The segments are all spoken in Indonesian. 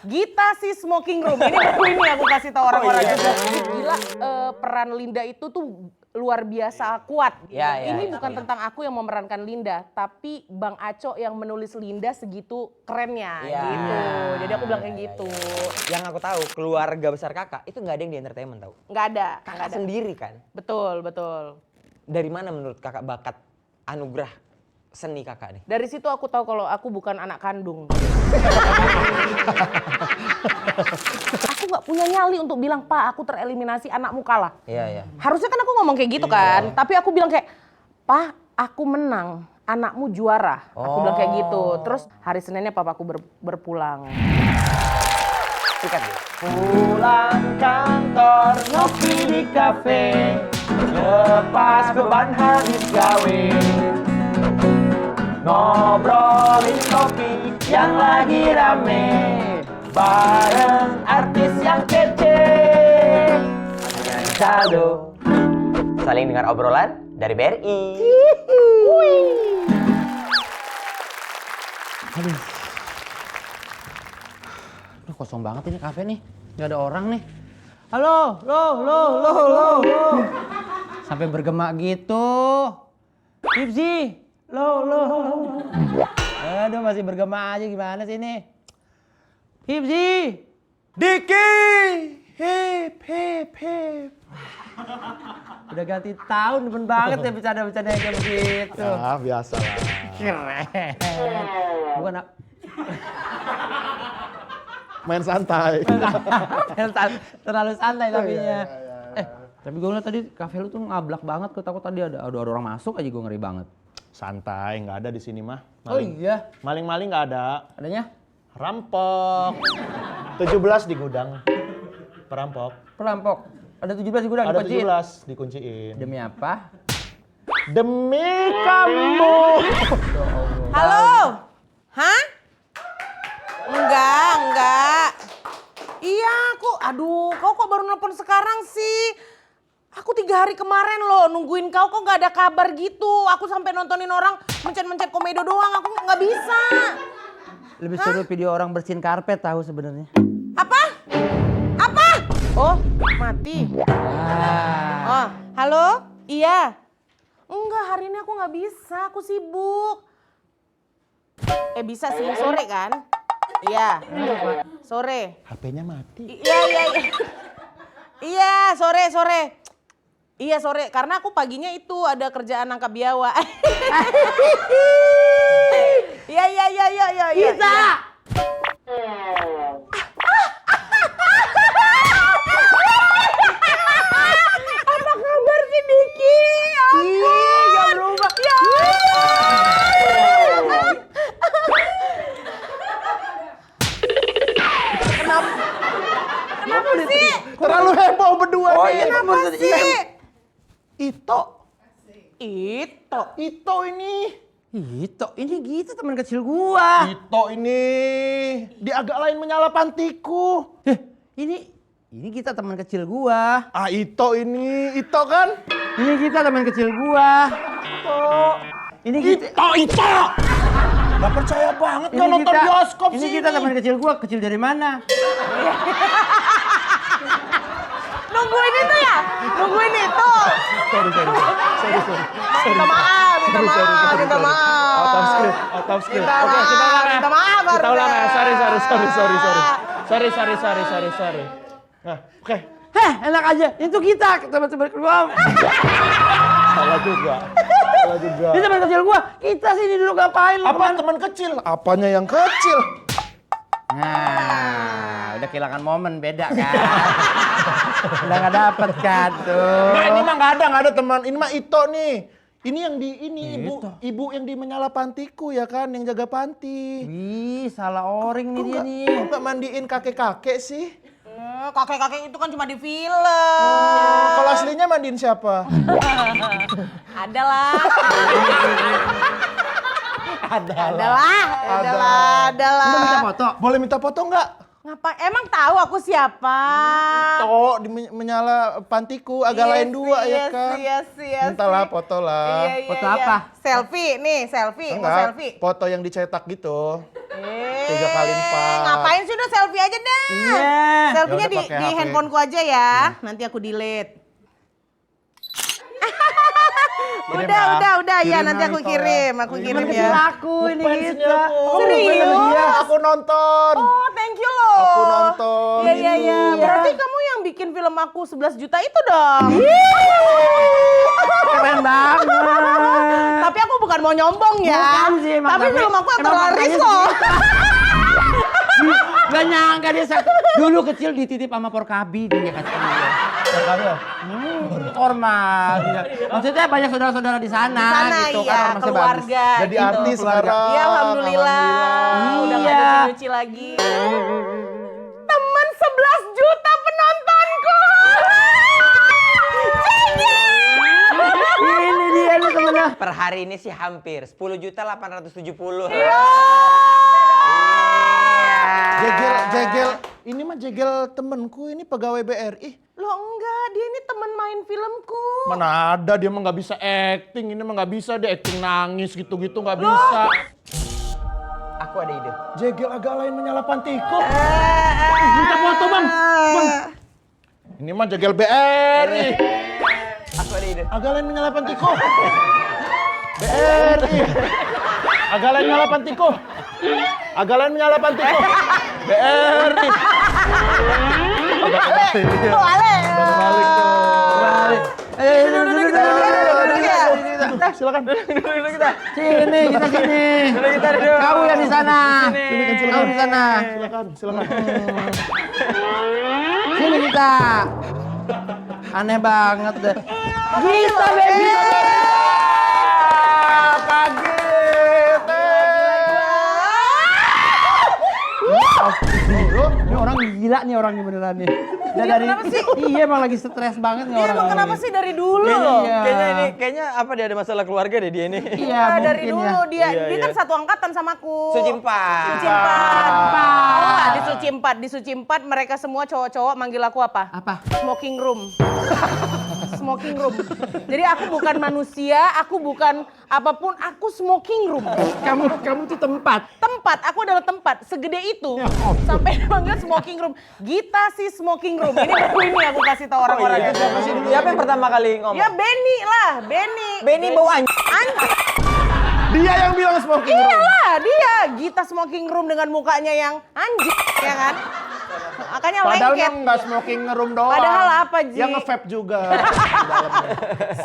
Gita si Smoking Room. Ini buku ini aku kasih tahu orang-orang. Gila, peran Linda itu tuh luar biasa kuat. Ini bukan tentang aku yang memerankan Linda, tapi Bang Aco yang menulis Linda segitu kerennya gitu. Jadi aku bilang kayak gitu. Yang aku tahu keluarga besar kakak itu nggak ada yang di entertainment tahu. Nggak ada. Kakak sendiri kan. Betul, betul. Dari mana menurut kakak bakat anugerah seni kakak nih? Dari situ aku tahu kalau aku bukan anak kandung. Aku nggak punya nyali untuk bilang, Pak, aku tereliminasi, anakmu kalah. Iya. Harusnya kan aku ngomong kayak gitu kan. Tapi aku bilang kayak, Pak, aku menang, anakmu juara. Aku bilang kayak gitu. Terus hari Seninnya papaku berpulang. Sikat ya. Pulang kantor, ngopi di kafe, lepas beban habis gawe, ngobrolin topik yang lagi rame, bareng artis yang kece. Saldo. Saling dengar obrolan dari BRI. Aduh, kosong banget ini kafe nih. Nggak ada orang nih. Halo, lo. Sampai bergema gitu. Hipsi, lo. Aduh, masih bergema aja, gimana sih ini? Hipsi. Diki, hip. Udah ganti tahun, demen banget ya bercanda-bercanda kayak begitu. Ah, biasa lah. Keren. Bukan Main santai. terlalu santai tapinya. Iya. Tapi gue ngeliat tadi kafe lu tuh ngablak banget, gue takut tadi ada orang masuk aja, gue ngeri banget. Santai, nggak ada di sini mah. Oh iya, Maling-maling nggak ada. adanya Rampok. 17 di gudang. perampok. Ada 17 di gudang, Ada dikunciin. 17 dikunciin. Demi apa? Demi kamu. Halo? Hah? Enggak. Iya, kau kok baru nelpon sekarang sih? Aku 3 hari kemarin loh nungguin kau, kok nggak ada kabar gitu. Aku sampai nontonin orang mencet-mencet komedo doang, aku nggak bisa. Lebih seru video orang bersihin karpet tahu sebenarnya. Apa? Oh, mati. Oh, halo? Iya. Enggak, hari ini aku nggak bisa, aku sibuk. Bisa sih, sore kan? Iya, sore. HP-nya mati. Iya, sore. Iya, sore. Karena aku paginya itu ada kerjaan nangkap biawak. Iya. Bisa! Apa kabar sih, Diki? Gak berubah. Ya. Kenapa sih? Terlalu heboh berdua nih. Kenapa sih? Ito ini. Itu, ini gitu teman kecil gua. Ito ini. Dia agak lain menyala pantiku. Ini kita teman kecil gua. Ah, Ito ini. Ito kan? Ini kita teman kecil gua. Ini kita. Ito! Gak percaya banget gak nonton bioskop sih ini kita teman kecil gua, kecil dari mana? Nungguin itu ya? Nungguin itu? Sorry. Minta maaf. Out of script. Minta maaf. Kita ulang ya. Sorry. Nah, oke. Enak aja. Itu kita teman-teman gua. Salah juga. Ini teman kecil gua. Kita sini dulu ngapain? Apa teman kecil? Apanya yang kecil? Nah, udah kehilangan momen, beda kan? Udah nggak dapet kan tuh. Nah, ini mah nggak ada teman. Ini mah Ito nih. Ini yang di ibu yang di menyala pantiku ya kan, yang jaga panti. Wih, salah oring nih dia nih. Kok nggak mandiin kakek-kakek sih? Kakek-kakek itu kan cuma di film. Kalau aslinya mandiin siapa? Ada lah. Ada Ada lah. Minta foto? Boleh minta foto nggak? Emang tahu aku siapa? Tok menyala pantiku agak lain dua ya kan. Yes. Mintalah foto lah. Iya. Foto apa? Selfie, nih selfie. Mau Enggak, selfie? foto yang dicetak gitu. 3 kali 4. Ngapain sih, udah selfie aja dah. Iya. Selfie-nya Yaudah, pakai di HP. handphoneku aja ya. Nanti aku delete. Kirim Udah. Ya Kirim nanti lah aku itu kirim, ya. aku Kirim kirim Kecil ya. aku ini Fansnya kita. aku. Serius? Iya, aku nonton. Oh, thank you loh. Aku nonton. Iya. itu. Berarti kamu yang bikin film aku 11 juta itu dong. Keren banget. Tapi aku bukan mau nyombong ya. Bukan sih, Mas Tapi David. film aku yang Emang terlaris faktanya loh. Gak nyangka dia dulu kecil dititip sama Porkabi dia katanya. Porkabi ya? Formal. Dia. Maksudnya banyak saudara-saudara di sana, Di sana gitu iya, kan masih bagus. keluarga. Jadi gitu. artis sekarang. Iya, alhamdulillah. Udah gak Iya. ada nyuci lagi. Temen 11 juta penontonku. Ini dia nih temennya. Per hari ini sih hampir 10.870. Jegel. Ini mah jegel temenku, ini pegawai BRI. Loh enggak, dia ini temen main filmku. Mana ada, dia mah nggak bisa acting. Ini mah nggak bisa, dia acting nangis gitu-gitu nggak bisa. Aku ada ide. Jegel agak lain menyala pantiku. Minta foto bang. Ini mah jegel BRI. Aku ada ide. Agak lain menyala pantiku. BRI. Agak lain menyala pantiku. Agak lain menyala pantiku. BRI. Tuh, Ale. Balik tuh. Silakan. Sini kita sini. Kau yang di sana. Kau di sana. Silakan. Sini kita. Aneh banget deh. Kita baby. Ini orang gila nih orangnya beneran nih. Kenapa sih? Iya emang lagi stres banget nih Dia orang. emang kenapa sih dari dulu loh? Kayaknya apa dia ada masalah keluarga deh dia ini. Iya Dari mungkin dulu ya. dia kan satu angkatan sama aku. Suci 4. Suci 4. Di Suci 4 mereka semua cowok-cowok manggil aku apa? Apa? Smoking room. Smoking room. Jadi aku bukan manusia, aku bukan apapun, aku smoking room. Kamu tuh tempat. Tempat, aku adalah tempat segede itu. Sampai manggil smoking room. Gita sih smoking room. Ini baru ini aku kasih tahu orang-orang. Siapa yang pertama kali ngomong? Ya Benny lah, Benny. Benny bau anjing. Dia yang bilang smoking room. Iyalah, dia Gita smoking room dengan mukanya yang anjing, ya kan? Makanya Padahal lengket. mah nggak smoking room doang. Padahal apa, Ji? Yang nge-vape juga. Di dalamnya.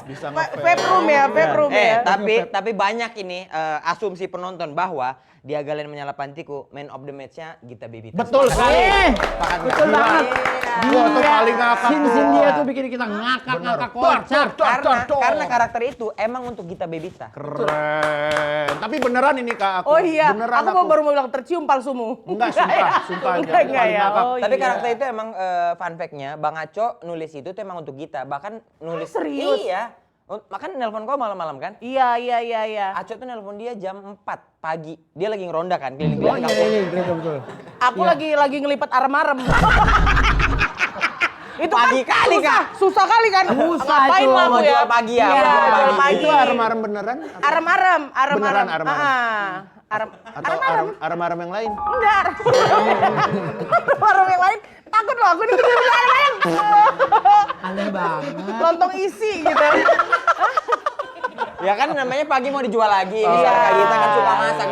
Bisa nge-vape. Vape room ya, vape room ya. Tapi banyak ini asumsi penonton bahwa dia Galen menyala pantiku, man of the match-nya Gita Baby. Betul sekali. Betul banget. Gua tuh paling ngakak. Sin dia tuh bikin kita ngakak kocak. Karena karakter itu emang untuk Gita Bebita. Keren. Tapi beneran ini Kak aku. Oh iya, Beneran aku baru mau bilang tercium palsumu. Enggak, sumpah aja. Enggak Paling ya. ngakak. Oh, Tapi iya. karakter itu emang fun fact-nya, Bang Aco nulis itu tuh emang untuk Gita. Bahkan nulis serius? Iya. Makanya nelpon kau malam-malam kan? Iya. Aco tuh nelpon dia jam 4 pagi. Dia lagi ngeronda kan, keliling-keliling Oh iya, kampung. betul. Aku lagi ngelipet arem-arem. Itu Pagi kan kali, susah kali kan. Susah Ngapain itu. lah aku Mau ya? jual pagi ya, Iya, mau jual jual pagi. pagi. Itu arem-arem beneran? Arem-arem. Beneran arem-arem? Atau Arem-arem. arem-arem yang lain? Enggak. Arem yang lain. Takut loh aku dikejar arem-arem. Aneh banget. Lontong isi gitu. Ya kan namanya pagi mau dijual lagi. Misalnya Kak Gita kan suka masak.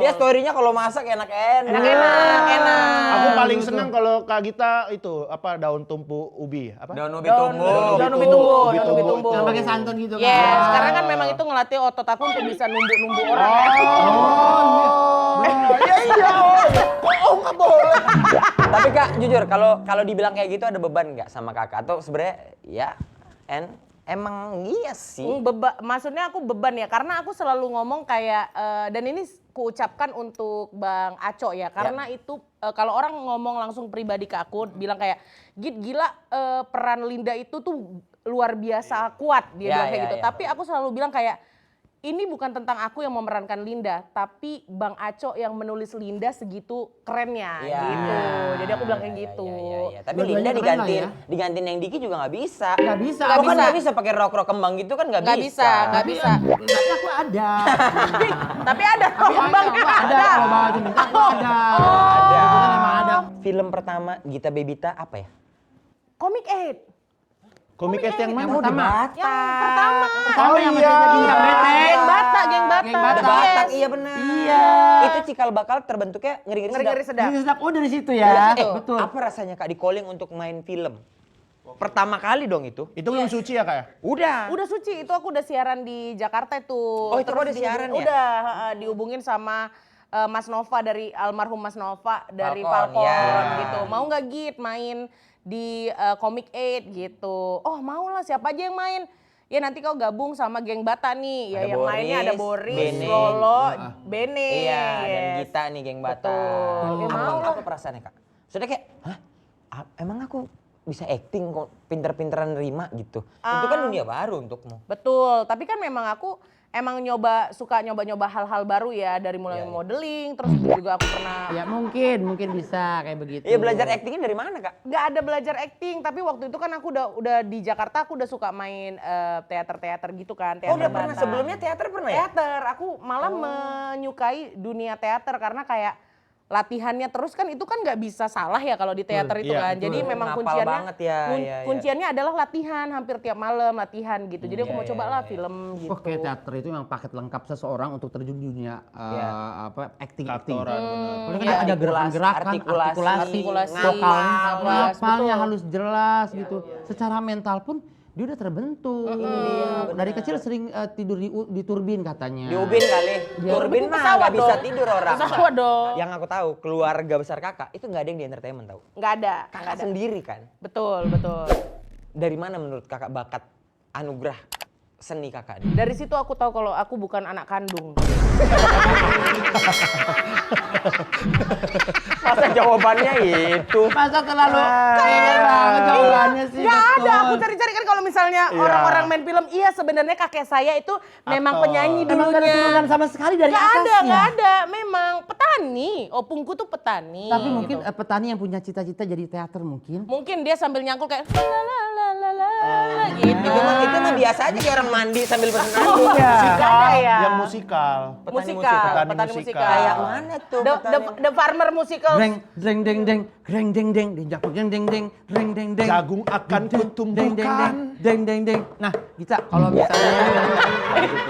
Dia story-nya kalau masak enak-enak. Enak. Aku paling senang kalau Kak Gita itu apa daun tumpu ubi apa? Daun ubi tumbuh. Daun ubi tumbuh. Yang pakai santan gitu kan. Yes, sekarang kan memang itu ngelatih otot aku untuk bisa numbuk-numbuk orang. Iya. Oh, nggak boleh. Tapi Kak, jujur kalau dibilang kayak gitu ada beban nggak sama Kakak? Atau sebenarnya ya emang iya sih. Maksudnya aku beban ya, karena aku selalu ngomong kayak, dan ini kuucapkan untuk Bang Aco ya, karena itu kalau orang ngomong langsung pribadi ke aku, bilang kayak, Git gila peran Linda itu tuh luar biasa kuat, dia bilang kayak gitu. Tapi aku selalu bilang kayak, ini bukan tentang aku yang memerankan Linda, tapi Bang Aco yang menulis Linda segitu kerennya Iya. gitu. Jadi aku bilang kayak gitu. Iya. Tapi Dua-duanya Linda keren lah digantiin yang Diki juga nggak bisa. Nggak bisa. Nggak Aku kan bisa. nggak bisa pakai rok kembang gitu kan nggak Nggak bisa, nggak bisa. Tapi aku ada. Tapi ada Tapi bangnya ada. Kalau Bang Aco minta aku ada. Ada. Kebetulan emang ada. Film pertama Gita Bebita apa ya? Comic 8. Komik et yang mana? Yang pertama. Yang pertama. Oh iya. yang masih jadi yang bete. Geng Bata, geng Bata. Geng Bata. Ada Batak, Yes. iya benar. Iya. Itu cikal bakal terbentuknya ngeri-ngeri Ngeri-ngeri sedap. sedap. Jadi sedap. Oh dari situ ya. Betul. Apa rasanya Kak di calling untuk main film? Pertama kali dong itu. Itu belum suci ya kak ya? Udah. Udah suci, itu aku udah siaran di Jakarta itu. Oh, itu Terus ada siaran ya? Udah, dihubungin sama Mas Nova dari almarhum Mas Nova dari Falcon, Falcon ya. gitu. Mau nggak Git main di Comic 8 gitu. Oh mau lah, siapa aja yang main. Ya nanti kau gabung sama geng Bata nih. Ya Ada yang lainnya ada Boris, Boris, Bene. Lolo, Bene. Iya, dan yes. Gita nih geng Bata. Betul. Ya, mau lah. Apa perasaannya Kak? Sudah kayak, hah? Emang aku bisa acting kok pinter-pinteran nerima gitu. Itu kan dunia baru untukmu. Betul, tapi kan memang aku emang suka nyoba-nyoba hal-hal baru ya. Dari mulai Iya. modeling, terus juga aku pernah Ya mungkin bisa kayak begitu. Iya belajar actingnya dari mana Kak? nggak ada belajar acting, tapi waktu itu kan aku udah di Jakarta, aku udah suka main teater-teater gitu kan. Oh udah Teater pernah, Bata. sebelumnya teater pernah ya? Teater, aku malah menyukai dunia teater karena kayak latihannya terus kan itu kan nggak bisa salah ya kalau di teater itu Iya, kan. Jadi betul. memang Ngapal kunciannya banget ya, iya. kunciannya adalah latihan, hampir tiap malam latihan gitu. Jadi aku mau coba lah film gitu. Wah kayak teater itu memang paket lengkap seseorang untuk terjun di dunia acting. Aktoran, benar. Karena kan Iya. ada gerakan-gerakan, artikulasi, Artikulasi, vokalnya, napas, ngapalnya betul. halus jelas gitu. Secara mental pun dia udah terbentuk. Dari kecil sering tidur di turbin katanya. Di Ubin kali. Turbin mah pesawat nggak bisa dong. tidur orang. Pesawat dong. Yang aku tahu keluarga besar Kakak itu nggak ada yang di entertainment tahu. Nggak ada, nggak Kakak ada. sendiri kan. Betul, betul. Dari mana menurut Kakak bakat anugerah seni Kakak nih? Dari situ aku tahu kalau aku bukan anak kandung. Masa jawabannya itu? Masa terlalu kayaknya banget jawabannya sih. Nggak ada, betul. aku cari-cari kan kalau misalnya orang-orang main film, iya sebenarnya kakek saya itu memang penyanyi Emang gak ada turunan dulunya. sama sekali dari Nggak ada, atasnya. nggak ada. Memang petani, opungku tuh petani. Tapi mungkin gitu. petani yang punya cita-cita jadi teater mungkin. Mungkin dia sambil nyangkul kayak la la la la la la gitu. Itu mah biasa aja kayak orang mandi sambil berenang. Iya. Ada ya. Yang musikal. Petani musikal. Kayak mana tuh? The Farmer Musical. Dreng dreng deng deng greng deng deng dijak deng deng deng greng deng deng. Jagung akan kutumbuhkan. Deng deng deng. Nah, Gita kalau misalnya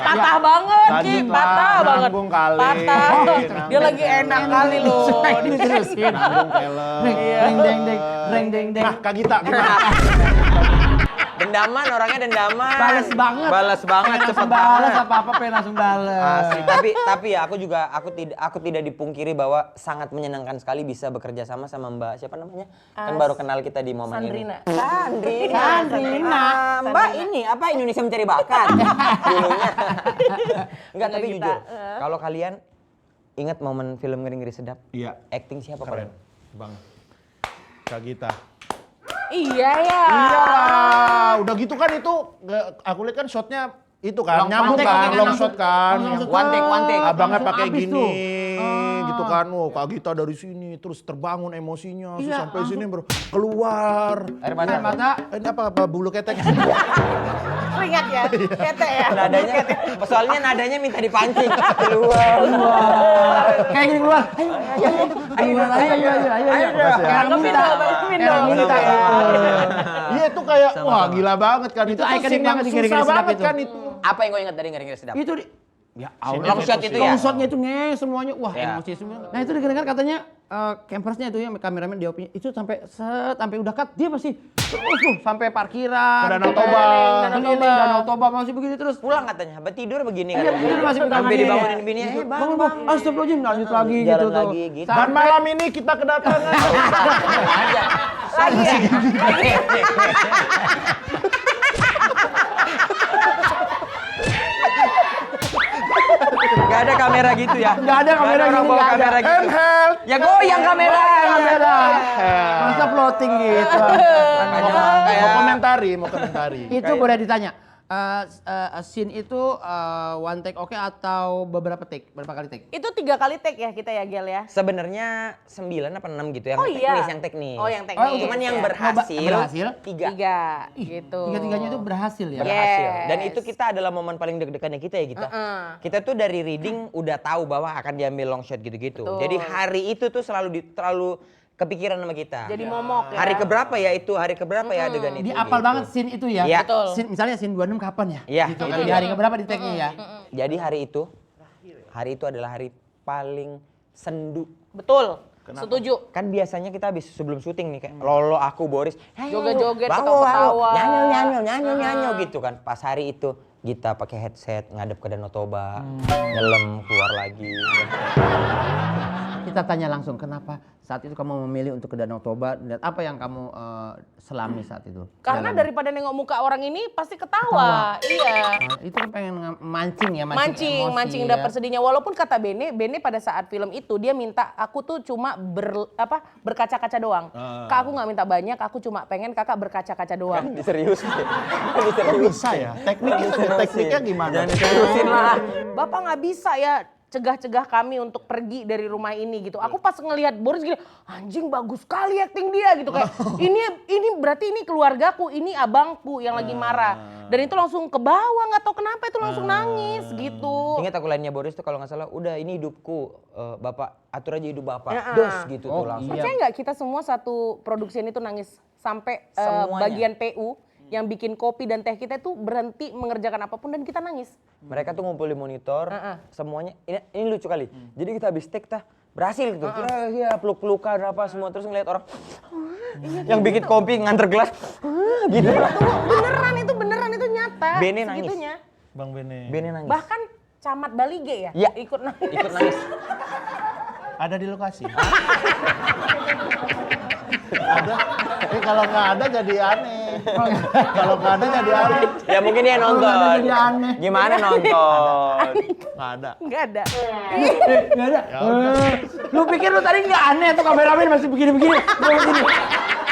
Patah banget, Ki. Lanjut lah, Patah banget. nanggung kali. Patah. Nanggung. Dia lagi enak kali loh. diterusin. Nanggung film. Dreng deng deng greng deng deng. Nah Kak Gita gimana? Dendaman, orangnya dendaman. Balas banget. Balas banget, Pengen cepet langsung balas banget. apa-apa pengen langsung balas. Asli. Tapi ya aku tidak dipungkiri bahwa sangat menyenangkan sekali bisa bekerja sama Mbak siapa namanya? Kan baru kenal kita di momen Sandrina. ini. Sandrina. Sandrina. Mbak ini apa Indonesia Mencari Bakat dulunya. Enggak, tapi Kita, jujur. Kalau kalian ingat momen film Ngeri-Ngeri Sedap? Iya. Acting siapa Keren. paling? Bang. Kak Gita. Iya ya. Iyalah, udah gitu kan itu aku lihat kan shotnya itu kan nyambung kan, long shot kan. Yang One take. abangnya Langsung pakai habis gini tuh. gitu kan. Oh, Kak Gita dari sini terus terbangun emosinya terus Iya, sampai sini baru keluar. Air mata. Mata Ini apa bulu ketek? Ingat ya, kete ya. Nadanya, soalnya nadanya minta dipancing keluar. kayak gini keluar. Ayo. Tangkepin dong, tangkepin dong. Minta Iya itu kayak wah gila banget kan itu. iconic scene yang banget di Ngeri-Ngeri susah Sedap banget itu. kan itu. Apa yang kau ingat dari Ngeri-Ngeri Sedap? Itu ya Long shot itu ya? Long shotnya itu semuanya wah Ya. emosi semua. Nah itu dengar katanya campersnya itu yang kameramen DOP-nya itu sampai udah cut dia masih terus tuh sampai parkiran. Ke Danau Toba. Keliling Danau Toba masih begini terus. Pulang katanya, habis tidur begini Iya, katanya. tidur masih Sampai tangannya. dibangunin bininya, Bangun, bang. Astagfirullahaladzim, lanjut lagi Jalan gitu tuh. lagi, gitu. Dan malam ini kita kedatangan aja. Lagi ya. Gak ada kamera gitu ya? Nggak ada kamera orang gini, bawa nggak ada. kamera gitu. handheld. Ya goyang kamera. Kamera. Masa floating gitu. Mau komentari. Itu boleh ditanya. Scene itu one take oke atau beberapa take? Berapa kali take? Itu 3 kali take ya kita ya Gel ya? Sebenarnya 9 apa 6 gitu yang Oh, iya. yang teknis. Oh yang teknis. Cuman yang ya. berhasil 3. 3 gitu. Tiga-tiganya itu berhasil ya? Berhasil. Yes. Dan itu kita adalah momen paling deg-degannya kita ya kita. Kita tuh dari reading udah tahu bahwa akan diambil long shot gitu-gitu. Betul. Jadi hari itu tuh selalu kepikiran sama kita. Jadi momok ya. Hari keberapa ya itu? Hari keberapa ya adegan itu? Dia apal gitu. banget scene itu ya? Iya. Betul. Misalnya scene 26 kapan ya? Iya. Gitu kan. Di hari keberapa di take-nya ya? Jadi hari itu adalah hari paling sendu. Betul. Setuju. Kan biasanya kita habis sebelum syuting nih kayak Lolo, aku, Boris, Joget-joget, bangun, ketawa-ketawa. nyanyi gitu kan. Pas hari itu kita pakai headset ngadep ke Danau Toba, nyelam keluar lagi. Kita tanya langsung, kenapa saat itu kamu memilih untuk ke Danau Toba dan apa yang kamu selami saat itu? Karena daripada nengok muka orang ini pasti ketawa. Iya. Nah, itu kan pengen mancing ya, Mancing emosi ya. dapet sedihnya. Walaupun kata Bene pada saat film itu dia minta aku tuh cuma berkaca-kaca doang. Kak aku nggak minta banyak, aku cuma pengen kakak berkaca-kaca doang. Serius. Kok bisa ya? Tekniknya gimana? Terusin lah. Bapak nggak bisa ya cegah-cegah kami untuk pergi dari rumah ini gitu. Aku pas ngelihat Boris gini, anjing bagus sekali acting dia gitu kayak ini berarti ini keluargaku, ini abangku yang lagi marah. Dan itu langsung ke bawah, nggak tahu kenapa itu langsung nangis gitu. Ingat aku lainnya Boris tuh kalau nggak salah, udah ini hidupku, Bapak atur aja hidup Bapak. Dos gitu tuh langsung. Percaya nggak kita semua satu produksi ini tuh nangis sampai Semuanya. bagian PU yang bikin kopi dan teh kita tuh berhenti mengerjakan apapun dan kita nangis. Mereka tuh ngumpul di monitor, semuanya, ini lucu kali. Jadi kita habis take berhasil gitu. Iya, peluk-pelukan apa semua, terus ngeliat orang yang bikin kopi nganter gelas, gitu. Tunggu, beneran itu nyata. Bene nangis. Segitunya. Bang Bene. Bene nangis. Bahkan Camat Balige ya? Iya. Ikut nangis. Ikut nangis. Ada di lokasi. Ada. Tapi kalau nggak ada jadi aneh. Kalau nggak ada jadi aneh. Ya mungkin dia nonton. jadi aneh. Gimana nonton? Nggak ada. Nggak ada. Nggak ada. Lu pikir lu tadi nggak aneh atau kameramen masih begini-begini? Begini.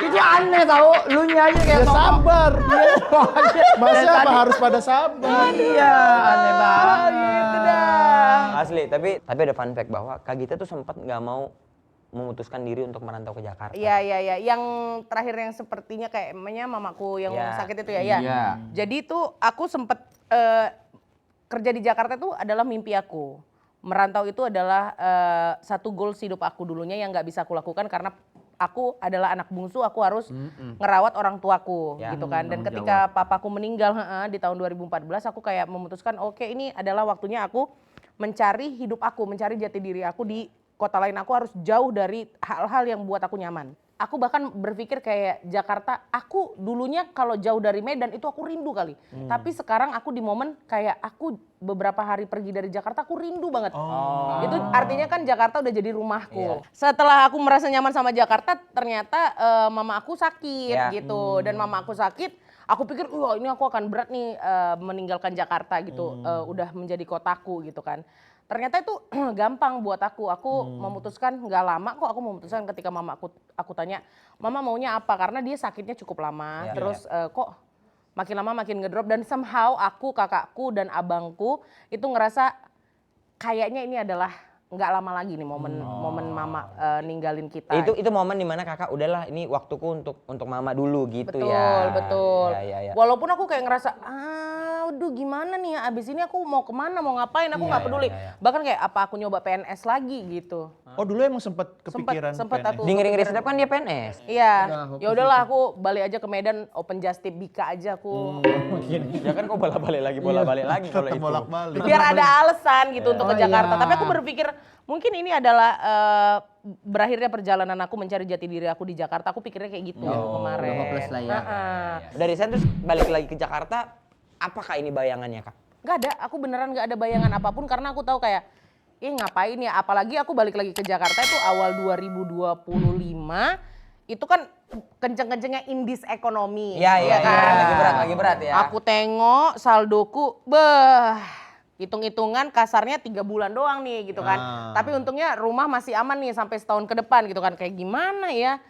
Itu aneh tau, lu nyanyi kayak Ya sabar. Masa apa harus pada sabar? Iya, aneh banget. Gitu dah. Asli, tapi ada fun fact bahwa Kak Gita tuh sempat nggak mau memutuskan diri untuk merantau ke Jakarta. Iya. Yang terakhir yang sepertinya kayak emangnya mamaku yang Iya. sakit itu ya. Iya. Iya. Jadi tuh aku sempet kerja di Jakarta tuh adalah mimpi aku. Merantau itu adalah satu goals hidup aku dulunya yang nggak bisa aku lakukan karena aku adalah anak bungsu, aku harus ngerawat orang tuaku Ya, gitu kan. Dan ketika papaku meninggal di tahun 2014 aku kayak memutuskan oke, ini adalah waktunya aku mencari hidup aku, mencari jati diri aku di kota lain. Aku harus jauh dari hal-hal yang buat aku nyaman. Aku bahkan berpikir kayak Jakarta, aku dulunya kalau jauh dari Medan itu aku rindu kali. Tapi sekarang aku di momen kayak aku beberapa hari pergi dari Jakarta aku rindu banget. Itu artinya kan Jakarta udah jadi rumahku. Setelah aku merasa nyaman sama Jakarta, ternyata mama aku sakit gitu. Dan mama aku sakit, aku pikir wah ini aku akan berat nih meninggalkan Jakarta gitu. Udah menjadi kotaku gitu kan. Ternyata itu gampang buat aku. Aku memutuskan nggak lama kok. Aku memutuskan ketika mama aku tanya, mama maunya apa? Karena dia sakitnya cukup lama. Terus kok makin lama makin ngedrop. Dan somehow aku, kakakku dan abangku itu ngerasa kayaknya ini adalah nggak lama lagi nih momen mama ninggalin kita. Itu momen dimana kakak udahlah ini waktuku untuk mama dulu gitu Betul, ya. betul. Ya. Walaupun aku kayak ngerasa, aduh gimana nih ya, abis ini aku mau kemana, mau ngapain, aku nggak peduli. Bahkan kayak apa aku nyoba PNS lagi gitu. Oh dulu emang sempet kepikiran Sempet PNS. aku. Di ngeri-ngeri sedap kan dia PNS. Iya, ya udahlah aku balik aja ke Medan, open just tip Bika aja aku. Ya kan kok bolak-balik lagi kalau itu. Bolak-balik. Biar ada alasan gitu untuk ke Jakarta. Tapi aku berpikir mungkin ini adalah berakhirnya perjalanan aku mencari jati diri aku di Jakarta. Aku pikirnya kayak gitu kemarin. udah hopeless lah ya. Dari sana terus balik lagi ke Jakarta, apakah ini bayangannya Kak? Gak ada, aku beneran gak ada bayangan apapun karena aku tahu kayak, ngapain ya, apalagi aku balik lagi ke Jakarta itu awal 2025, itu kan kenceng-kencengnya indis ekonomi. Iya kan? lagi berat ya. Aku tengok saldoku, hitung-hitungan kasarnya 3 bulan doang nih gitu kan. Tapi untungnya rumah masih aman nih sampai setahun ke depan gitu kan. Kayak gimana ya,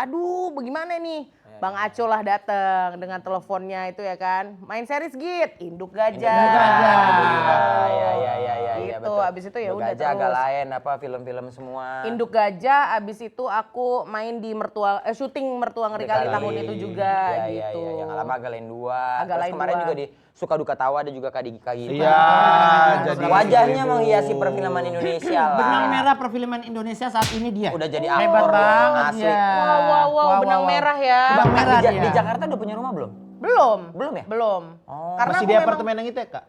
aduh bagaimana nih. Bang Aco lah datang dengan teleponnya itu ya kan. Main series Git, Induk Gajah. Iya, Gitu, abis itu ya Induk udah Gajah agak terus. lain apa film-film semua. Induk Gajah, abis itu aku main di syuting Mertua Ngeri Kali tahun itu juga gitu. Iya, yang Alaba agak lain 2. Agak Terus lain kemarin 2. juga di Suka Duka Tawa ada juga Kak Gita. Iya, jadi wajahnya ibu-ibu. menghiasi perfilman Indonesia lah. Benang merah perfilman Indonesia saat ini dia. Udah jadi hebat aktor banget asli. dia. Wow, benang merah ya. Benang merah Di, dia. di Jakarta udah punya rumah belum? Belum. Belum ya? Belum. Oh. Karena Masih aku di memang, apartemen yang itu ya, Kak?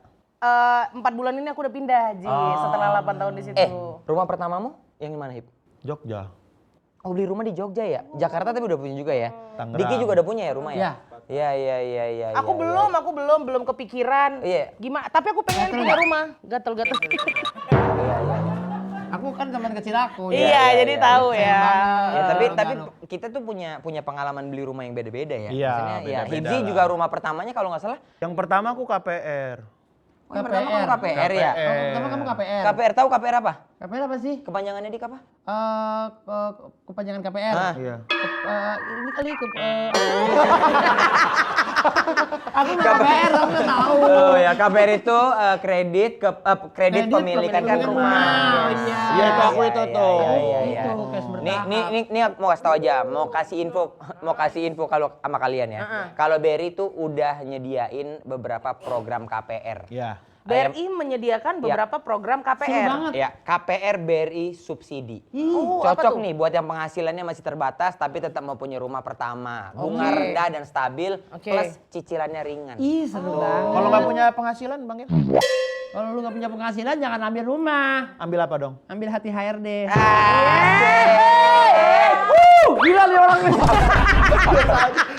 4 bulan ini aku udah pindah, Ji. Setelah 8 tahun di situ. Rumah pertamamu yang di mana, Hip? Jogja. Oh, beli rumah di Jogja ya? Jakarta tapi udah punya juga ya? Tangerang. Diki juga udah punya ya rumah ya? Iya. Aku belum kepikiran. Iya. Gimana? Tapi aku pengen punya rumah. Gatel-gatel. Aku kan teman kecil aku. Iya, jadi tahu ya. Ya, tapi kita tuh punya pengalaman beli rumah yang beda-beda ya. Iya, Maksudnya, ya, beda-beda Hibzi lah. juga rumah pertamanya kalau nggak salah. Yang pertama aku KPR. Oh, yang pertama kamu KPR ya? Pertama kamu KPR. KPR tahu KPR apa? KPR apa sih? Kepanjangannya Dik apa? Kepanjangan KPR. Iya. Ini kali aku nggak KPR, aku nggak tahu. Oh ya, KPR itu kredit pemilikan kan pemilikan rumah. rumah. Yes. Iya, itu aku itu tuh. Iya. Itu cash bertahap. Nih mau kasih tahu aja, mau kasih info kalau sama kalian ya. Kalau BRI tuh udah nyediain beberapa program KPR. Iya. BRI menyediakan beberapa program KPR. Seru banget. Ya, KPR BRI subsidi. Oh, apa Cocok tuh? nih buat yang penghasilannya masih terbatas tapi tetap mau punya rumah pertama. Bunga rendah dan stabil plus cicilannya ringan. Ih, seru banget. Kalau nggak punya penghasilan, Bang ya? Kalau lu nggak punya penghasilan, jangan ambil rumah. Ambil apa dong? Ambil hati HRD. Gila nih orang ini.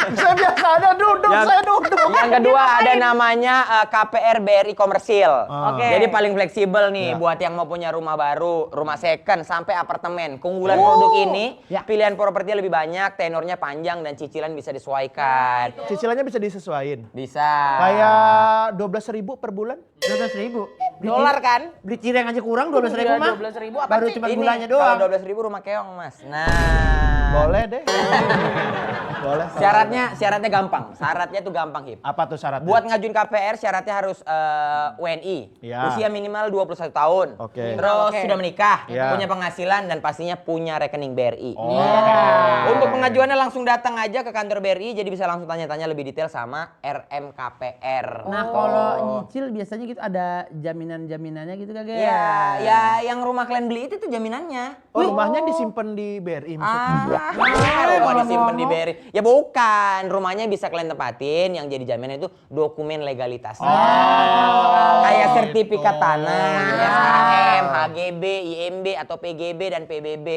Saya biasa ada duduk, saya duduk. Yang kedua ada namanya KPR BRI Komersil. Oke. Jadi paling fleksibel nih buat yang mau punya rumah baru, rumah second sampai apartemen. Keunggulan produk ini, pilihan propertinya lebih banyak, tenornya panjang dan cicilan bisa disesuaikan. Cicilannya bisa disesuaiin. Bisa. Kayak 12.000 per bulan. 12.000. Dolar kan? Beli cireng aja kurang 12.000 mah. 12.000 apa Baru sih? cuma Ini gulanya kalau doang. 12.000 rumah keong, Mas. Nah. Boleh deh. Boleh. Syaratnya gampang. Syaratnya tuh gampang, Hip. Apa tuh syaratnya? Buat ngajuin KPR syaratnya harus WNI, Iya. usia minimal 21 tahun, Oke. terus Oke. sudah menikah, Iya. punya penghasilan dan pastinya punya rekening BRI. Iya. Untuk pengajuannya langsung datang aja ke kantor BRI, jadi bisa langsung tanya-tanya lebih detail sama RM KPR. Nah, kalau nyicil biasanya gitu ada jaminan-jaminannya gitu kagak? Ya yang rumah kalian beli itu tuh jaminannya. Oh, rumahnya disimpan di BRI maksudnya? Rumah disimpan di BRI. Ya bukan, rumahnya bisa kalian tempatin, yang jadi jaminan itu dokumen legalitasnya. Kayak sertifikat tanah, SHM, HGB, IMB atau PGB dan PBB.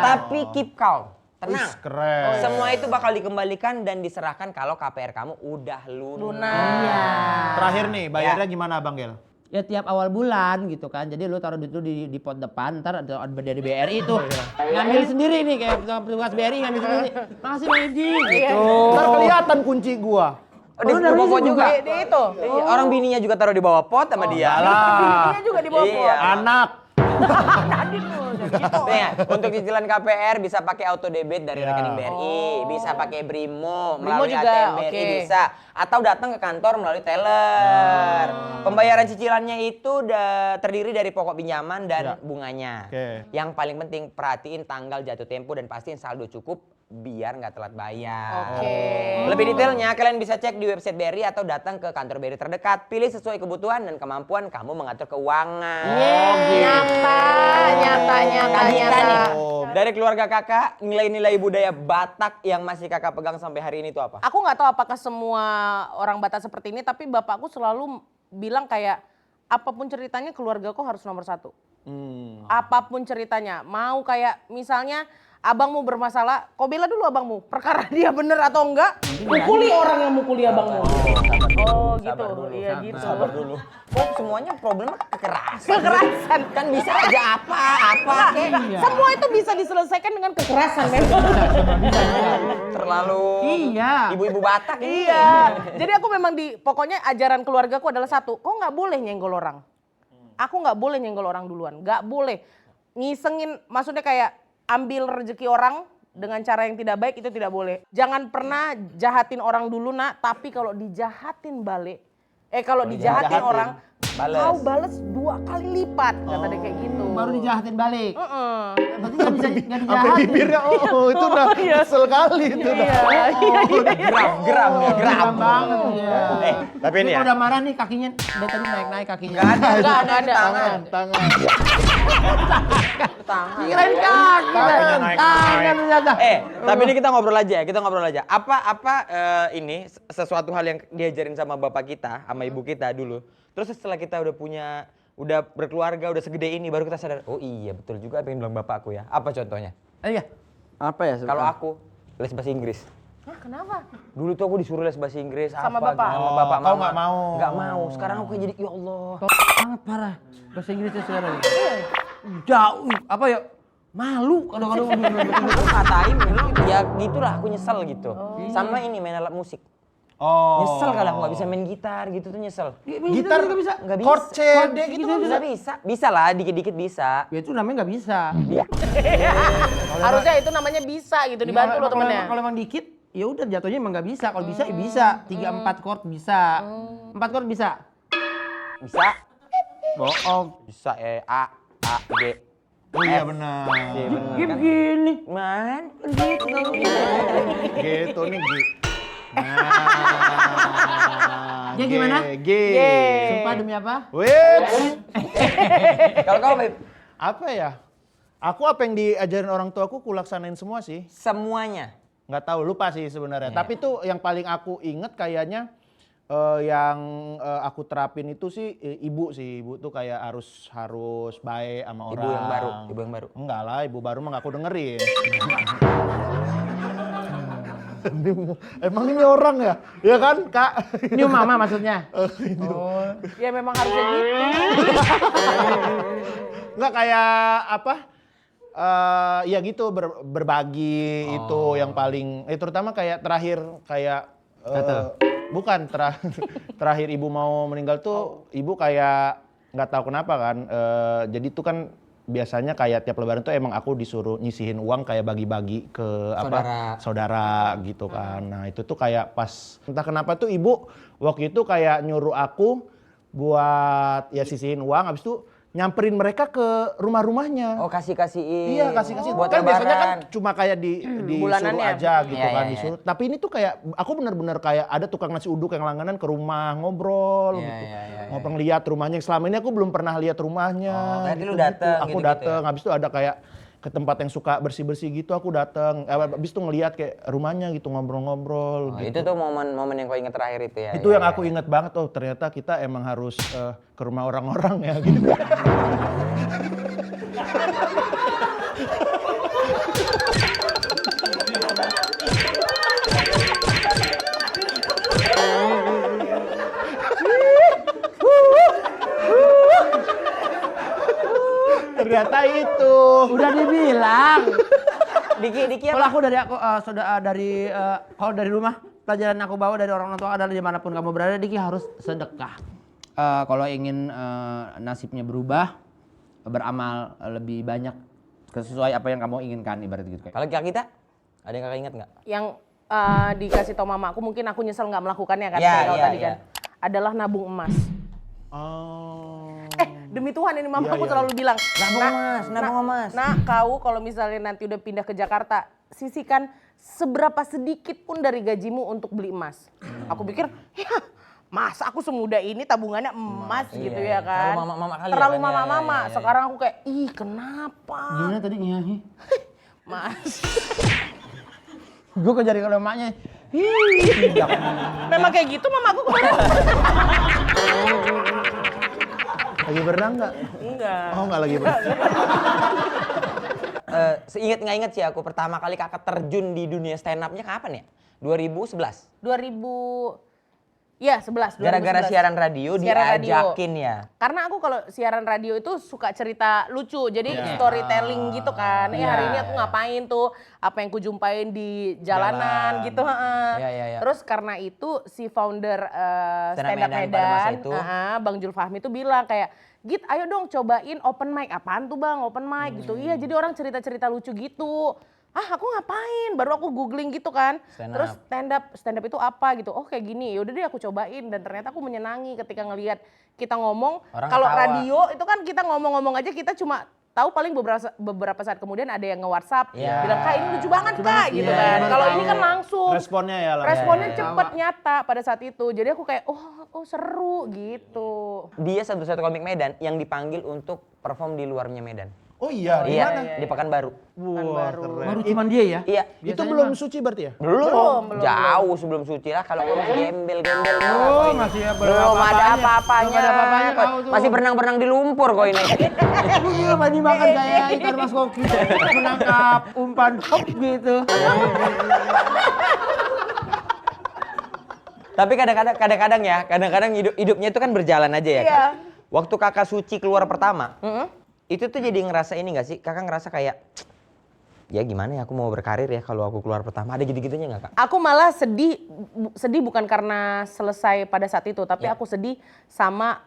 Tapi keep calm, tenang. Wih, keren. Semua itu bakal dikembalikan dan diserahkan kalau KPR kamu udah Lunas. Terakhir nih, bayarnya gimana Bang Gel? Ya tiap awal bulan gitu kan. Jadi lu taruh duit lu di pot depan, ntar ada dari BRI itu ngambil sendiri nih kayak petugas BRI ngambil sendiri. Makasih Bang Iji gitu. Ntar kelihatan kunci gua. Di bawah pot juga. Di itu. Iya, orang bininya juga taruh di bawah pot sama dia. Bininya juga di bawah Iya. pot. Anak. Tadi lu gitu. Nih, untuk cicilan KPR bisa pakai auto debit dari rekening BRI, bisa pakai Brimo melalui juga, ATM BRI oke. bisa, atau datang ke kantor melalui teller. Pembayaran cicilannya itu terdiri dari pokok pinjaman dan bunganya. Oke. Yang paling penting perhatiin tanggal jatuh tempo dan pastiin saldo cukup biar nggak telat bayar. Oke. Lebih detailnya kalian bisa cek di website BRI atau datang ke kantor BRI terdekat. Pilih sesuai kebutuhan dan kemampuan kamu mengatur keuangan. Nyata. Kita nih, dari keluarga kakak, nilai-nilai budaya Batak yang masih kakak pegang sampai hari ini itu apa? Aku nggak tahu apakah semua orang Batak seperti ini, tapi bapakku selalu bilang kayak apapun ceritanya keluargaku harus nomor satu. Apapun ceritanya, mau kayak misalnya abangmu bermasalah, kau bela dulu abangmu. Perkara dia bener atau enggak, mukuli orang yang mukuli abangmu. Oh gitu, iya gitu. Sabar dulu. Kok semuanya problemnya kekerasan? Kekerasan. Kan bisa aja apa kek. Semua itu bisa diselesaikan dengan kekerasan memang. Terlalu ibu-ibu Batak ini. Iya. Jadi aku memang pokoknya ajaran keluargaku adalah satu, kok nggak boleh nyenggol orang. Aku nggak boleh nyenggol orang duluan, nggak boleh ngisengin. Maksudnya kayak ambil rezeki orang dengan cara yang tidak baik itu tidak boleh. Jangan pernah jahatin orang dulu nak, tapi kalau dijahatin balik, kalau dijahatin orang, kau bales 2 kali lipat, kata dia kayak gitu. Baru dijahatin balik. Berarti nggak bisa nggak Sampai dijahatin. bibirnya, itu udah kesel kali itu udah. Geram banget ya. Tapi ini ya. Kalau udah marah nih kakinya, dari tadi naik kakinya. Enggak ada. Tangan. Tangan. Kirain kaki. Tangan ternyata. Tapi ini kita ngobrol aja. Apa ini sesuatu hal yang diajarin sama bapak kita, sama ibu kita dulu. Terus setelah kita udah berkeluarga, udah segede ini, baru kita sadar, oh iya betul juga apa yang bilang bapakku ya. Apa contohnya? Iya. Apa ya? Kalau aku les bahasa Inggris. Hah, kenapa? Dulu tuh aku disuruh les bahasa Inggris Sama apa, bapak? sama bapak. Kau mama. nggak mau? Nggak mau. Sekarang aku kayak jadi ya Allah. Sangat parah. Bahasa Inggrisnya sekarang. Jauh. Apa ya? Malu kadang-kadang. Aku katain dulu, ya gitulah aku nyesel gitu. Sama ini main alat musik. Nyesel kalau aku nggak bisa main gitar gitu tuh nyesel. Gitar nggak bisa. Nggak bisa. Chord C, D gitu kan bisa. Nggak bisa. Bisa lah, dikit-dikit bisa. Ya itu namanya nggak bisa. Harusnya itu namanya bisa gitu, dibantu lo temennya. Kalau emang dikit, ya udah jatuhnya emang nggak bisa. Kalau bisa, ya bisa. 3-4 chord bisa. 4 chord bisa. Bisa. Bohong. Bisa A, G. Oh iya benar. Gini begini. Man. Gitu nih G. G gimana? G. Sumpah demi apa? Wait. Kalau kau Beb, Apa ya? Aku apa yang diajarin orang tuaku kulaksanain semua sih. semuanya. Nggak tahu, lupa sih sebenarnya. Tapi tuh yang paling aku inget kayaknya yang aku terapin itu sih ibu sih. Ibu tuh kayak harus baik sama orang. Ibu yang baru. Enggak lah, ibu baru mah nggak aku dengerin. Emang ini orang ya? Ya kan, Kak? Ini mama maksudnya. Ya memang harusnya gitu. Enggak kayak apa? Ya gitu berbagi itu yang paling terutama kayak terakhir kayak bukan terakhir ibu mau meninggal tuh ibu kayak nggak tahu kenapa kan jadi tuh kan biasanya kayak tiap lebaran tuh emang aku disuruh nyisihin uang kayak bagi-bagi ke saudara gitu kan. Nah itu tuh kayak pas entah kenapa tuh ibu waktu itu kayak nyuruh aku buat ya sisihin uang habis itu nyamperin mereka ke rumah-rumahnya. Oh kasih. Iya kasih buat kan biasanya kan lebaran. cuma kayak disuruh Bulanannya. aja gitu Iya, kan iya, disuruh. Tapi ini tuh kayak aku bener-bener kayak ada tukang nasi uduk yang langganan ke rumah ngobrol Iya, gitu. iya. Ngobrol lihat rumahnya. Selama ini aku belum pernah lihat rumahnya. Berarti lu gitu. dateng Aku gitu-gitu dateng. ya? Habis itu ada kayak ke tempat yang suka bersih-bersih gitu aku dateng. Habis itu ngelihat kayak rumahnya gitu ngobrol-ngobrol. Oh, gitu. itu tuh momen-momen yang kau inget terakhir itu ya. Itu yang aku inget banget ternyata kita emang harus ke rumah orang-orang ya gitu. Ternyata itu. Udah dibilang. Diki Kalau aku kalau dari rumah pelajaran aku bawa dari orang tua adalah dimanapun kamu berada, Diki harus sedekah. Kalau ingin nasibnya berubah, beramal lebih banyak sesuai apa yang kamu inginkan ibarat gitu. Kalau kita ada yang kakak inget nggak? Yang dikasih tau mamaku, mungkin aku nyesel nggak melakukannya kan, Ya, kayak kau ya, tadi ya. kan. Adalah nabung emas. Demi Tuhan ini mamaku Iya. selalu bilang, Nabung emas. Nah, kau kalau misalnya nanti udah pindah ke Jakarta, sisihkan seberapa sedikit pun dari gajimu untuk beli emas. Aku pikir, ya masa aku semuda ini tabungannya emas gitu iya. ya kan. Terlalu mama-mama kali ya Terlalu kan, ya, mama-mama. ya. Sekarang aku kayak, ih kenapa? Gimana tadi ngiyahi? Mas. Gue kejar kalau emaknya. Memang kayak gitu mamaku kemarin. Lagi berenang nggak? Enggak. Oh nggak lagi berenang. Seinget nggak inget sih aku pertama kali kakak terjun di dunia stand up-nya kapan ya? 2011. 11. Gara-gara 2011. siaran radio Siaran diajakin ya. Karena aku kalau siaran radio itu suka cerita lucu, jadi storytelling gitu kan. Hari ini aku ngapain tuh, apa yang kujumpain di jalanan gitu. Iya. Terus karena itu si founder Stand Up Stand Up Medan pada masa Medan, itu. Bang Jul Fahmi tuh bilang kayak, Git ayo dong cobain open mic. Apaan tuh bang open mic gitu. Iya jadi orang cerita-cerita lucu gitu. aku ngapain? Baru aku googling gitu kan. Terus stand up itu apa gitu. Oh kayak gini, yaudah deh aku cobain. Dan ternyata aku menyenangi ketika ngelihat kita ngomong. Kalau radio itu kan kita ngomong-ngomong aja kita cuma tahu paling beberapa saat kemudian ada yang nge-WhatsApp bilang Kak ini lucu banget Kak gitu kan. Kalau ini kan langsung. Responnya ya langsung. Responnya cepet nyata pada saat itu. Jadi aku kayak oh seru gitu. Dia satu-satu komik Medan yang dipanggil untuk perform di luarnya Medan. Oh iya, di mana? Di Pekanbaru. Wah, keren. Baru cuman dia ya? Iya. Itu belum suci berarti ya? Belum. Jauh sebelum suci lah kalau masih gembel-gembel. Oh, masih ya Belum ada apa-apanya. Belum ada apa-apanya kau tuh. Masih berenang-berenang di lumpur kok ini. Lu gila mandi makan kayak ikan mas koki. Menangkap umpan hop gitu. Tapi kadang-kadang ya, hidupnya itu kan berjalan aja ya. Kak? Waktu kakak suci keluar pertama, itu tuh jadi ngerasa ini gak sih? Kakak ngerasa kayak, ya gimana ya aku mau berkarir ya kalau aku keluar pertama, ada gitu-gitunya gak Kak? Aku malah sedih bukan karena selesai pada saat itu, tapi aku sedih sama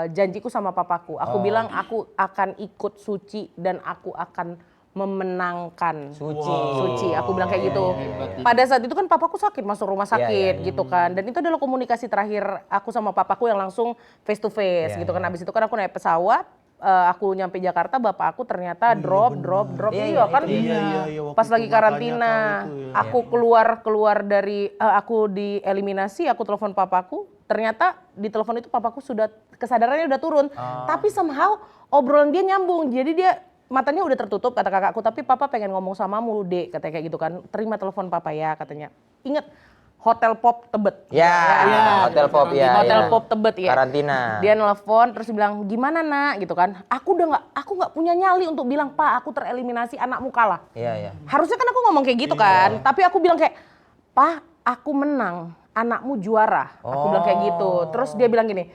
janjiku sama papaku. Aku bilang aku akan ikut suci dan aku akan memenangkan suci. Aku bilang kayak gitu. Pada saat itu kan papaku sakit, masuk rumah sakit gitu kan. Dan itu adalah komunikasi terakhir aku sama papaku yang langsung face to face gitu kan. Habis itu kan aku naik pesawat, aku nyampe Jakarta, bapak aku ternyata drop. Iya kan. Pas lagi karantina, aku keluar dari aku dieliminasi, aku telepon papaku. Ternyata di telepon itu papaku sudah kesadarannya udah turun. Tapi somehow obrolan dia nyambung. Jadi dia matanya udah tertutup kata kakakku, tapi papa pengen ngomong samamu dek, katanya kayak gitu kan. Terima telepon papa ya katanya. Ingat Hotel Pop Tebet. Hotel Pop ya. Hotel Pop Tebet ya. Karantina. Dia nelpon terus bilang gimana nak gitu kan. Aku nggak punya nyali untuk bilang Pak aku tereliminasi anakmu kalah. Iya. Harusnya kan aku ngomong kayak gitu kan. Tapi aku bilang kayak Pak aku menang anakmu juara. Aku bilang kayak gitu. Terus dia bilang gini.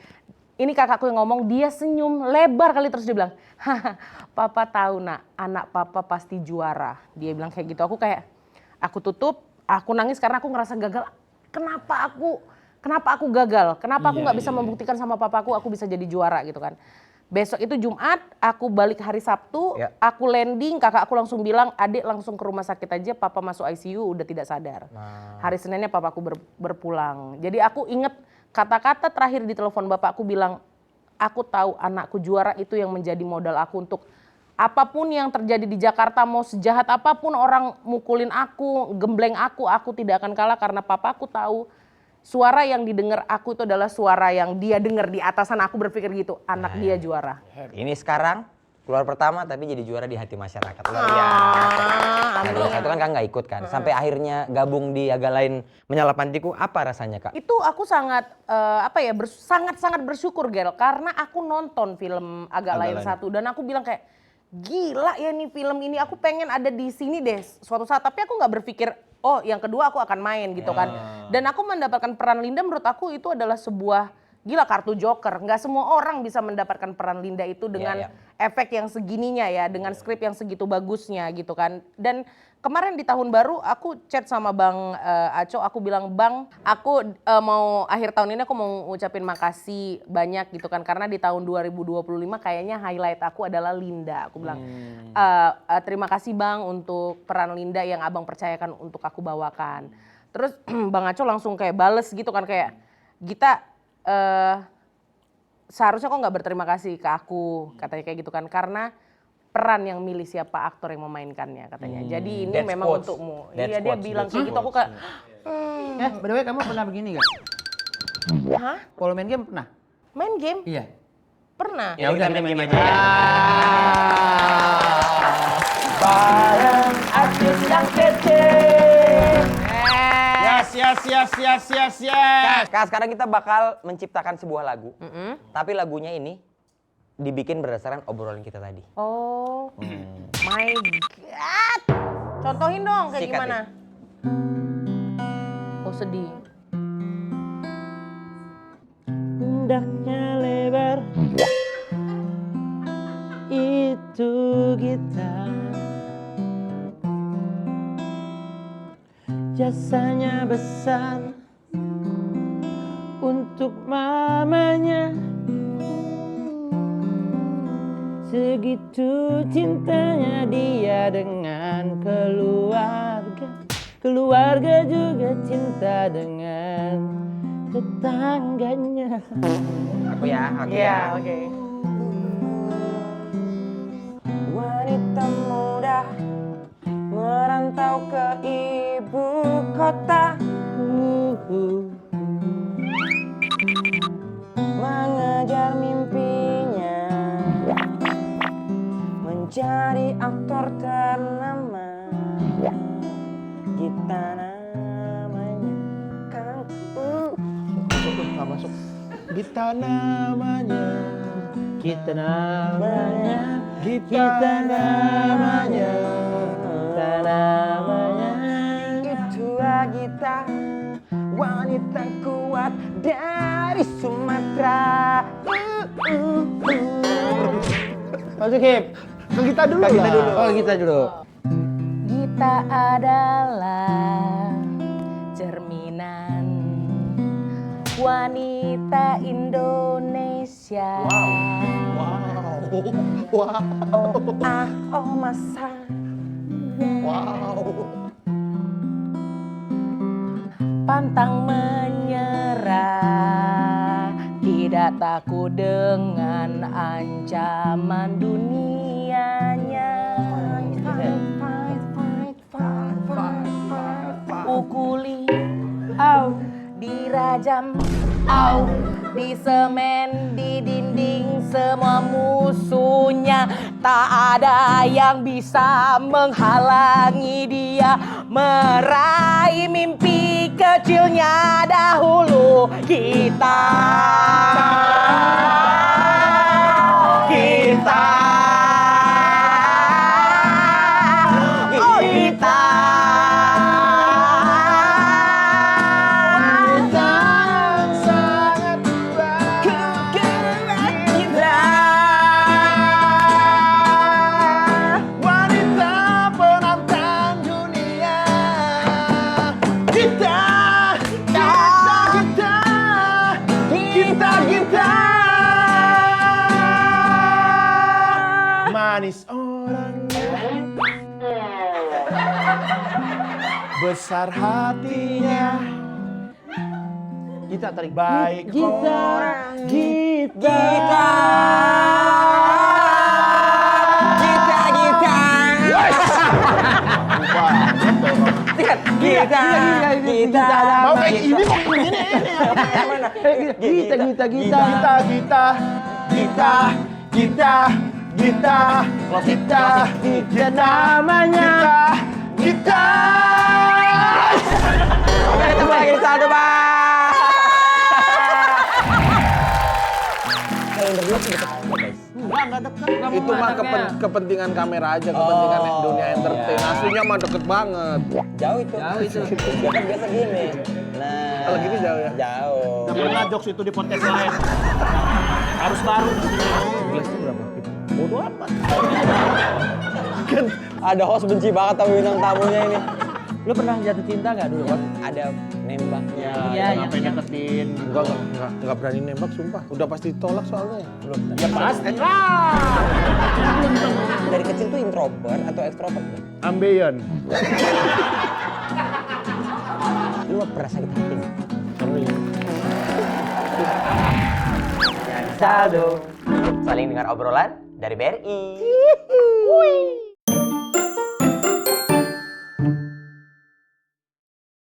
Ini kakakku yang ngomong, dia senyum lebar kali terus dia bilang, haha, papa tahu nak, anak papa pasti juara. Dia bilang kayak gitu, aku tutup, aku nangis karena aku ngerasa gagal. Kenapa aku gagal? Kenapa aku nggak bisa membuktikan sama papaku aku bisa jadi juara gitu kan. Besok itu Jumat, aku balik hari Sabtu, aku landing, kakak aku langsung bilang, adik langsung ke rumah sakit aja, papa masuk ICU udah tidak sadar. Hari Seninnya papaku berpulang. Jadi aku inget kata-kata terakhir di telepon bapakku bilang, aku tahu anakku juara itu yang menjadi modal aku untuk apapun yang terjadi di Jakarta, mau sejahat apapun orang mukulin aku, gembleng aku tidak akan kalah karena papaku tahu suara yang didengar aku itu adalah suara yang dia dengar di atasan aku berpikir gitu, anak dia juara. Ini sekarang keluar pertama tapi jadi juara di hati masyarakat. Luar biasa. Nah, satu kan Kak nggak ikut kan. Sampai akhirnya gabung di Agak Lain Menyala Pantiku, apa rasanya Kak? Itu aku sangat sangat bersyukur Gel karena aku nonton film Agak Lain 1 dan aku bilang kayak gila ya nih film ini, aku pengen ada di sini deh suatu saat, tapi aku nggak berpikir oh yang kedua aku akan main gitu kan. Dan aku mendapatkan peran Linda, menurut aku itu adalah sebuah gila kartu joker. Nggak semua orang bisa mendapatkan peran Linda itu dengan efek yang segininya ya, dengan skrip yang segitu bagusnya gitu kan. Dan kemarin di tahun baru aku chat sama Bang Aco, aku bilang Bang, aku mau akhir tahun ini aku mau ngucapin makasih banyak gitu kan, karena di tahun 2025 kayaknya highlight aku adalah Linda. Aku bilang terima kasih Bang untuk peran Linda yang Abang percayakan untuk aku bawakan. Terus Bang Aco langsung kayak bales gitu kan, kayak Gita seharusnya kok nggak berterima kasih ke aku, katanya kayak gitu kan, karena peran yang milih siapa aktor yang memainkannya katanya. Jadi ini memang untukmu. Iya dia bilang kayak gitu, aku kayak By the way kamu pernah begini gak? hah? Kalau main game pernah? Main game? Iya. Pernah. Ya udah main game aja. Bareng artis yang kece. Yes. Kak, sekarang kita bakal menciptakan sebuah lagu. Tapi lagunya ini dibikin berdasarkan obrolan kita tadi. Oh, my God. Contohin dong kayak Sikat gimana? Oh sedih. Pundaknya lebar. Itu gitar. Jasanya besar untuk mamanya. Segitu cintanya dia dengan keluarga juga cinta dengan tetangganya. Aku ya, aku Iya, ya. oke. Wanita muda merantau ke ibu kota, mengejar mimpinya, menjadi aktor ternama. Kita namanya kan Nggak masuk. Gita namanya. Kita namanya, Kita namanya. kita namanya. Itulah Gita, wanita kuat dari Sumatera. Masuk Hip. Ke kita dulu Ke kita lah. dulu. Oh kita dulu. Kita adalah cerminan wanita Indonesia. Wow. Oh ah, oh masa. Wow. Pantang menyerah, tidak takut dengan ancaman dunianya. Pukuli, au, dirajam, au, di semen, di dinding, semua musuhnya. Tak ada yang bisa menghalangi dia meraih mimpi kecilnya dahulu. Kita oh kita Wanita penantang dunia. Kita. Manis orangnya, besar hatinya, Kita tarik. baik orang. Mau kayak ini kok ini. Kita namanya. Kita. Oke, ketemu lagi di satu, Bang. Kalender dulu tuh deket apa, guys? Enggak deket. Itu mah kepentingan kamera aja, kepentingan dunia entertain. Aslinya mah deket banget. Jauh itu. Dia kan biasa gini. Nah. Kalau gini jauh ya? Jauh. Gak pernah jokes itu di podcast lain. Harus baru. Gelas itu berapa? Bodo amat. Kan ada host benci banget sama bintang tamunya ini. Lu pernah jatuh cinta gak dulu? Bang? Ada nembaknya. Iya, yang deketin. Enggak berani nembak, sumpah. Udah pasti tolak soalnya. Belum. Ya pasti. Dari kecil tuh introvert atau ekstrovert? Bang? Ambeien. Lu pernah sakit hati nggak? Saldo. Saling dengar obrolan dari BRI.